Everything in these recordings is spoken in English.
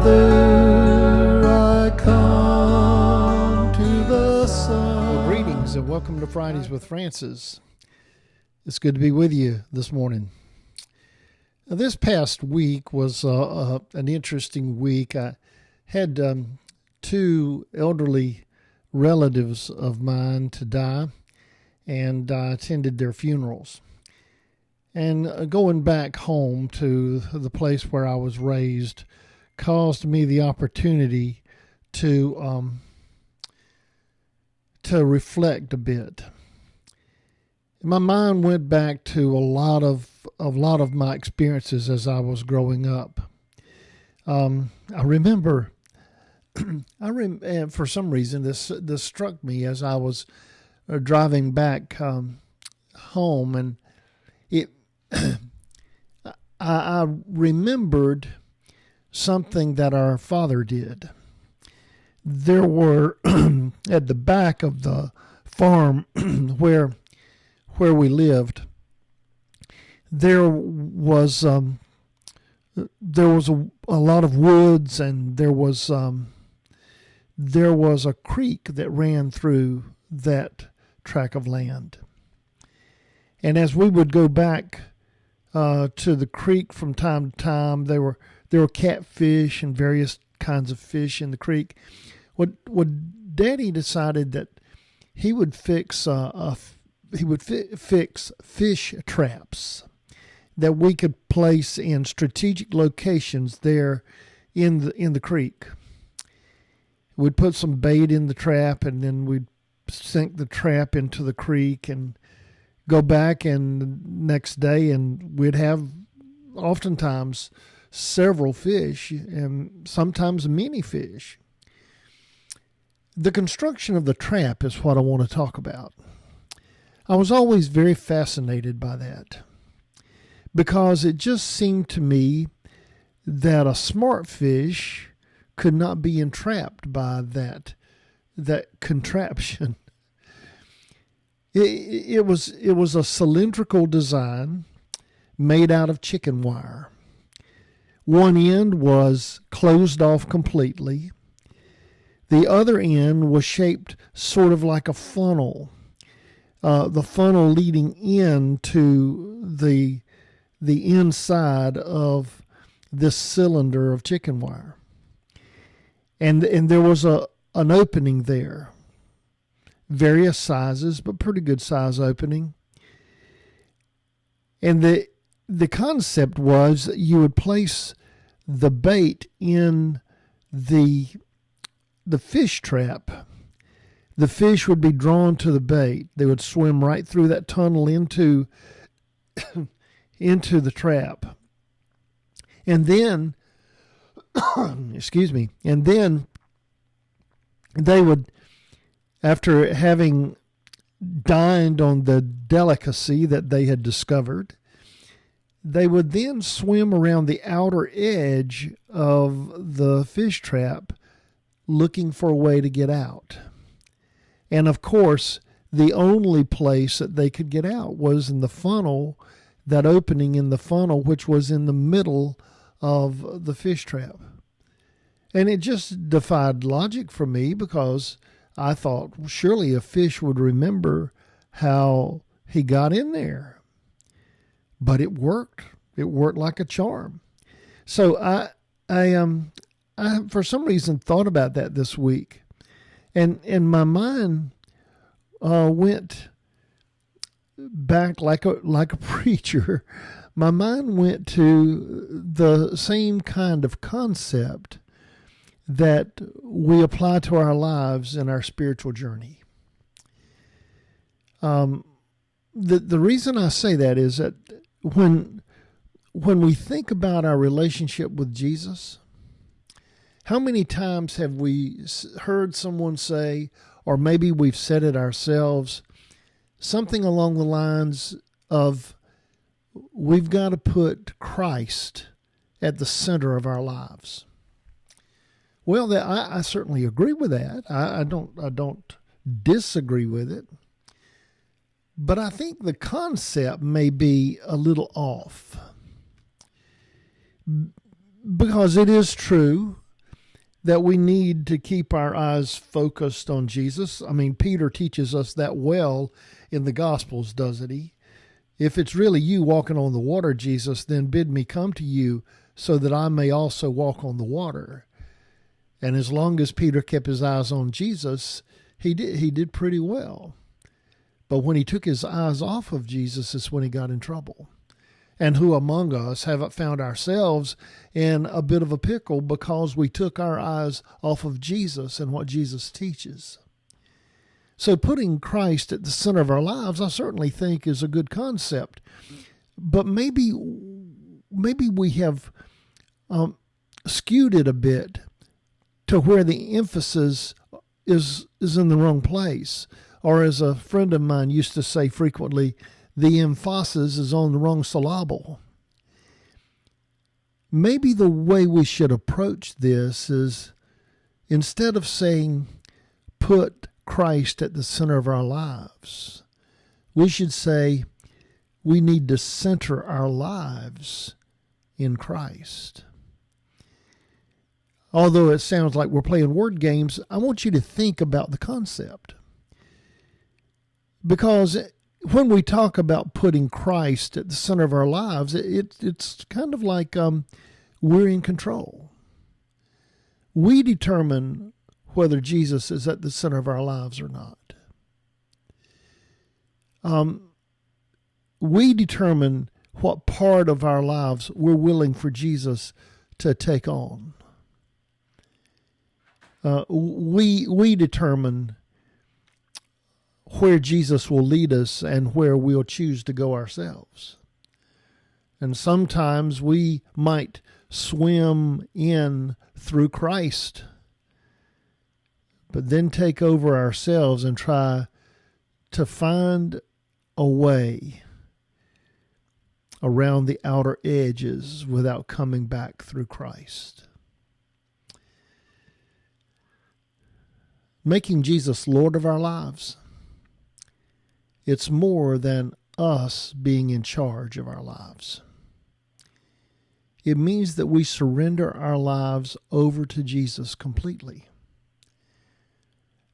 Father, I come to the Son. Well, greetings and welcome to Fridays with Francis. It's good to be with you this morning. This past week was an interesting week. I had two elderly relatives of mine to die, and I attended their funerals. And going back home to the place where I was raised caused me the opportunity to reflect a bit. My mind went back to a lot of my experiences as I was growing up. I remember, and for some reason this struck me as I was driving back home, and I remembered something that our father did. There were at the back of the farm where we lived, there was a lot of woods, and there was a creek that ran through that tract of land. And as we would go back to the creek from time to time, there were catfish and various kinds of fish in the creek. What Daddy decided that he would fix fish traps that we could place in strategic locations there in the creek. We'd put some bait in the trap, and then we'd sink the trap into the creek and go back, and the next day, and we'd have oftentimes several fish and sometimes many fish. The construction of the trap is what I want to talk about. I was always very fascinated by that because it just seemed to me that a smart fish could not be entrapped by that contraption. It was a cylindrical design made out of chicken wire. One end was closed off completely. The other end was shaped sort of like a funnel. The funnel leading into the inside of this cylinder of chicken wire. And there was an opening there. Various sizes, but pretty good size opening. And the concept was that you would place the bait in the fish trap. The fish would be drawn to the bait. They would swim right through that tunnel into the trap. And then, excuse me, and then they would, after having dined on the delicacy that they had discovered, they would then swim around the outer edge of the fish trap looking for a way to get out. And of course, the only place that they could get out was in the funnel, that opening in the funnel, which was in the middle of the fish trap. And it just defied logic for me because I thought, well, surely a fish would remember how he got in there. But it worked. It worked like a charm. So I for some reason thought about that this week, and my mind went back like a preacher. My mind went to the same kind of concept that we apply to our lives and our spiritual journey. The reason I say that is that when we think about our relationship with Jesus, how many times have we heard someone say, or maybe we've said it ourselves, something along the lines of, we've got to put Christ at the center of our lives. Well, I certainly agree with that. I don't disagree with it. But I think the concept may be a little off. Because it is true that we need to keep our eyes focused on Jesus. I mean, Peter teaches us that well in the Gospels, doesn't he? If it's really you walking on the water, Jesus, then bid me come to you so that I may also walk on the water. And as long as Peter kept his eyes on Jesus, he did pretty well. But when he took his eyes off of Jesus is when he got in trouble. And who among us haven't found ourselves in a bit of a pickle because we took our eyes off of Jesus and what Jesus teaches? So putting Christ at the center of our lives, I certainly think is a good concept. But maybe we have skewed it a bit to where the emphasis is in the wrong place. Or as a friend of mine used to say frequently, the emphasis is on the wrong syllable. Maybe the way we should approach this is, instead of saying, put Christ at the center of our lives, we should say, we need to center our lives in Christ. Although it sounds like we're playing word games, I want you to think about the concept. Because when we talk about putting Christ at the center of our lives, it's kind of like we're in control. We determine whether Jesus is at the center of our lives or not. We determine what part of our lives we're willing for Jesus to take on. We determine where Jesus will lead us and where we'll choose to go ourselves. And sometimes we might swim in through Christ, but then take over ourselves and try to find a way around the outer edges without coming back through Christ. Making Jesus Lord of our lives, it's more than us being in charge of our lives. It means that we surrender our lives over to Jesus completely.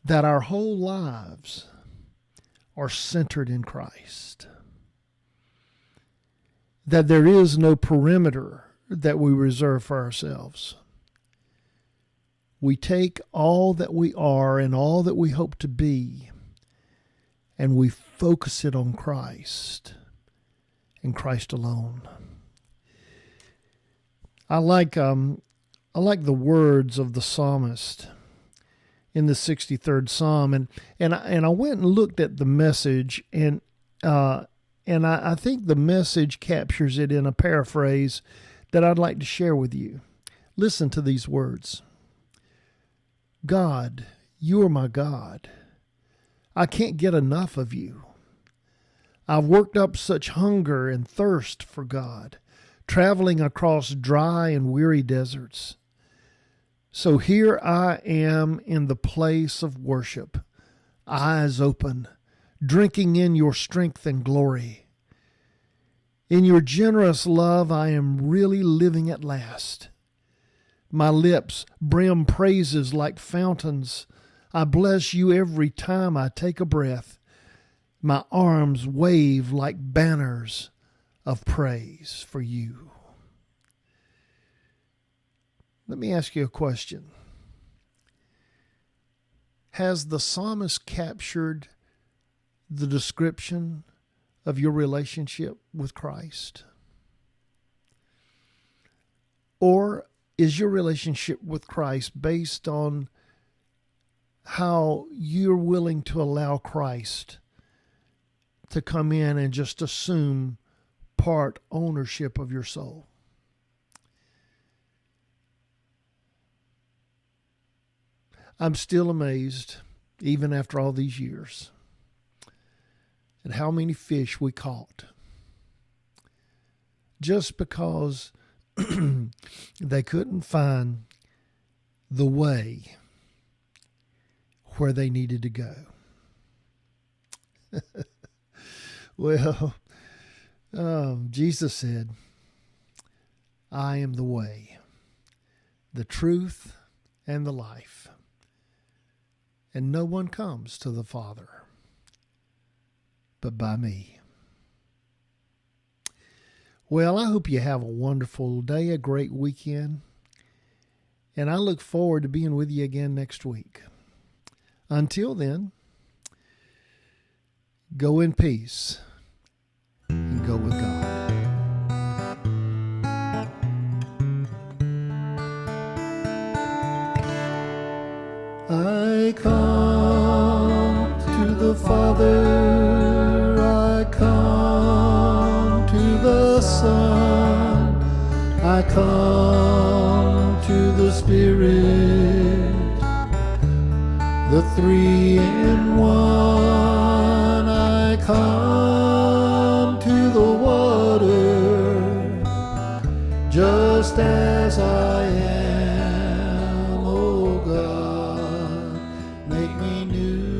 That our whole lives are centered in Christ. That there is no perimeter that we reserve for ourselves. We take all that we are and all that we hope to be, and we focus it on Christ and Christ alone. I like the words of the psalmist in the 63rd Psalm, and I went and looked at the Message, and I think the Message captures it in a paraphrase that I'd like to share with you. Listen to these words. God, you are my God. I can't get enough of you. I've worked up such hunger and thirst for God, traveling across dry and weary deserts. So here I am in the place of worship, eyes open, drinking in your strength and glory. In your generous love, I am really living at last. My lips brim praises like fountains. I bless you every time I take a breath. My arms wave like banners of praise for you. Let me ask you a question. Has the psalmist captured the description of your relationship with Christ? Or is your relationship with Christ based on how you're willing to allow Christ to come in and just assume part ownership of your soul? I'm still amazed, even after all these years, at how many fish we caught just because they couldn't find the way where they needed to go. Well, Jesus said, I am the way, the truth, and the life. And no one comes to the Father but by me. Well, I hope you have a wonderful day, a great weekend, and I look forward to being with you again next week. Until then, go in peace and go with God. I come to the Father, I come to the Son, I come to the Spirit, the three in one. I come to the water, just as I am, oh God, make me new.